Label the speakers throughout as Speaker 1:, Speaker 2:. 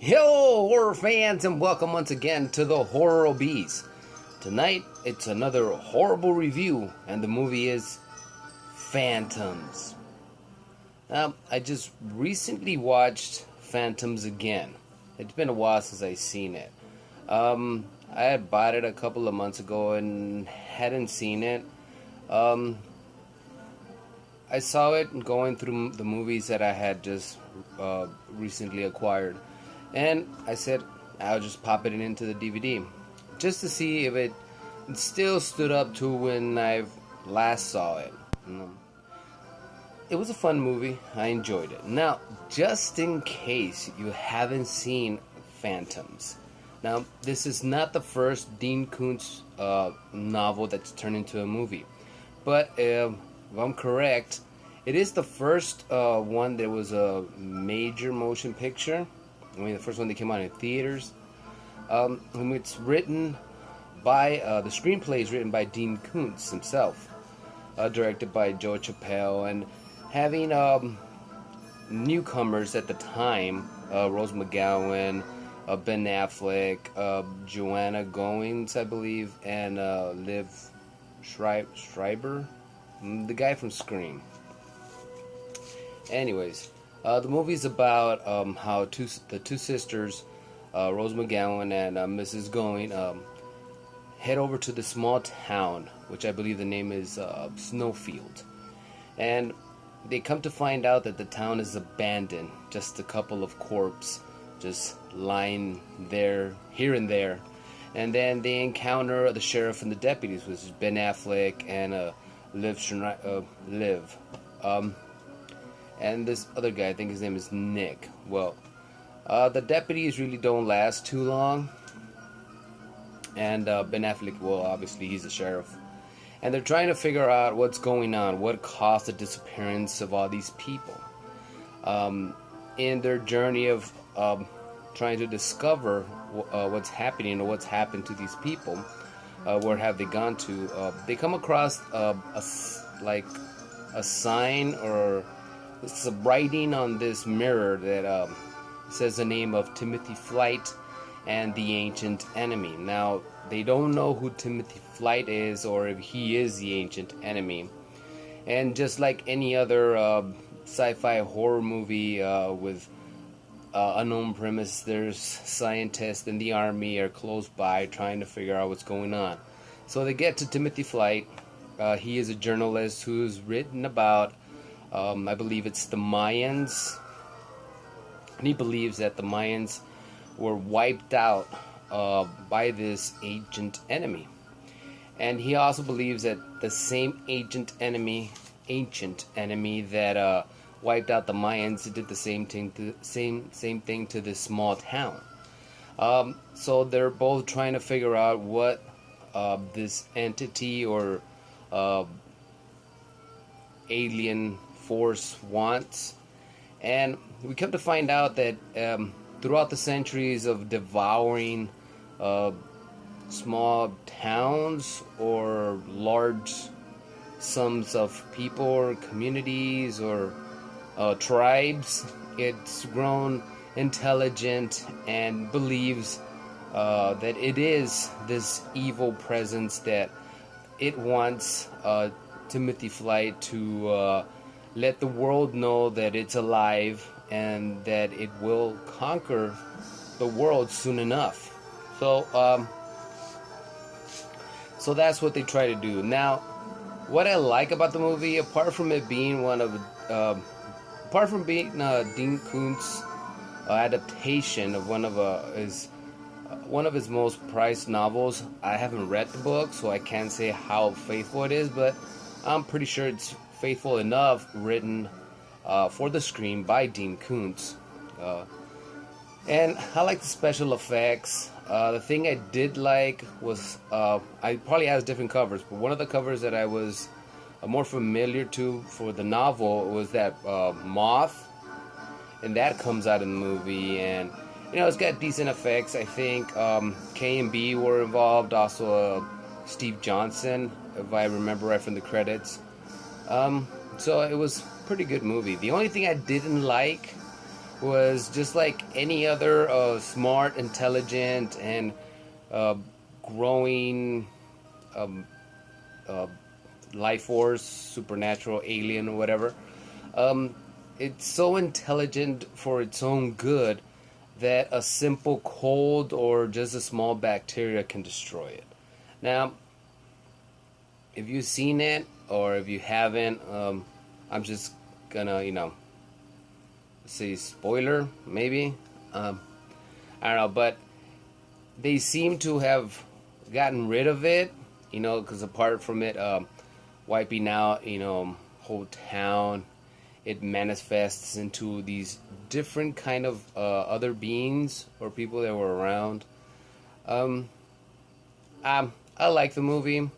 Speaker 1: Hello, horror fans, and welcome once again to the HorrorAble. Tonight, it's another horrible review, and the movie is Phantoms. Now, I just recently watched Phantoms again. It's been a while since I've seen it. I had bought it a couple of months ago and hadn't seen it. I saw it going through the movies that I had just recently acquired. And I said, I'll just pop it into the DVD just to see if it still stood up to when I last saw it. It was a fun movie. I enjoyed it. Now, just in case you haven't seen Phantoms. Now, this is not the first Dean Koontz novel that's turned into a movie. But if I'm correct, it is the first one that was a major motion picture. I mean, the first one that came out in theaters. It's written by, the screenplay is written by Dean Koontz himself, directed by Joe Chappelle, and having newcomers at the time, Rose McGowan, Ben Affleck, Joanna Goins, I believe, and Liv Schreiber, the guy from Scream. Anyways. The movie's about how the two sisters, Rose McGowan and Mrs. Going, head over to the small town, which I believe the name is Snowfield. And they come to find out that the town is abandoned, just a couple of corpses just lying there, here and there. And then they encounter the sheriff and the deputies, which is Ben Affleck and Liv. And this other guy, I think his name is Nick. Well, the deputies really don't last too long. And Ben Affleck, well, obviously he's the sheriff. And they're trying to figure out what's going on, what caused the disappearance of all these people. In their journey of trying to discover what's happening or what's happened to these people, where have they gone to, they come across a sign or it's a writing on this mirror that says the name of Timothy Flight and the Ancient Enemy. Now, they don't know who Timothy Flight is or if he is the Ancient Enemy. And just like any other sci-fi horror movie with unknown premise, there's scientists in the army are close by trying to figure out what's going on. So they get to Timothy Flight. He is a journalist who's written about I believe it's the Mayans, and he believes that the Mayans were wiped out by this ancient enemy. And he also believes that the same ancient enemy that wiped out the Mayans did the same thing to this small town. So they're both trying to figure out what this entity or alien force wants, and we come to find out that throughout the centuries of devouring small towns or large sums of people or communities or tribes, it's grown intelligent and believes that it is this evil presence that it wants Timothy Flight to let the world know that it's alive and that it will conquer the world soon enough. So that's what they try to do. Now, what I like about the movie, apart from it being Dean Koontz adaptation of one of his most prized novels, I haven't read the book, so I can't say how faithful it is, but I'm pretty sure it's faithful enough, written for the screen by Dean Koontz. And I like the special effects. The thing I did like was, I probably has different covers, but one of the covers that I was more familiar to for the novel was that moth, and that comes out in the movie, and it's got decent effects. I think K&B were involved, also Steve Johnson, if I remember right from the credits. So it was a pretty good movie. The only thing I didn't like was just like any other smart, intelligent, and growing um, uh, life force, supernatural, alien, or whatever. It's so intelligent for its own good that a simple cold or just a small bacteria can destroy it. Now, if you've seen it or if you haven't, I'm just gonna, say spoiler, maybe. I don't know, but they seem to have gotten rid of it, because apart from it wiping out, whole town, it manifests into these different kind of other beings or people that were around. I like the movie.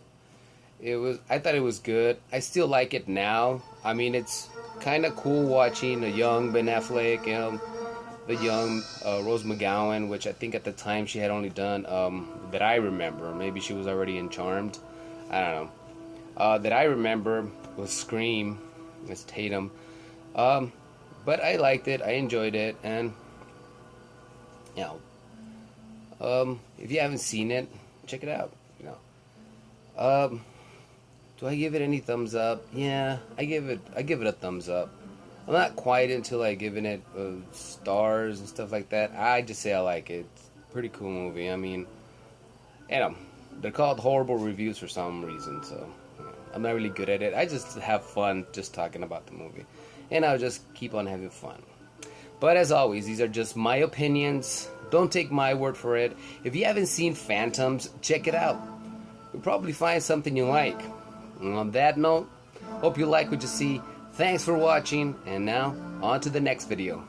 Speaker 1: I thought it was good. I still like it now. I mean, it's kind of cool watching a young Ben Affleck, the young Rose McGowan, which I think at the time she had only done, that I remember. Maybe she was already in Charmed. I don't know. That I remember was Scream. It's Tatum. But I liked it. I enjoyed it. And, if you haven't seen it, check it out. Do I give it any thumbs up? Yeah, I give it a thumbs up. I'm not quite into like giving it stars and stuff like that. I just say I like it. It's a pretty cool movie. I mean, they're called horrible reviews for some reason, so I'm not really good at it. I just have fun just talking about the movie, and I'll just keep on having fun. But as always, these are just my opinions. Don't take my word for it. If you haven't seen Phantoms, check it out. You'll probably find something you like. And on that note, hope you like what you see. Thanks for watching, and now on to the next video.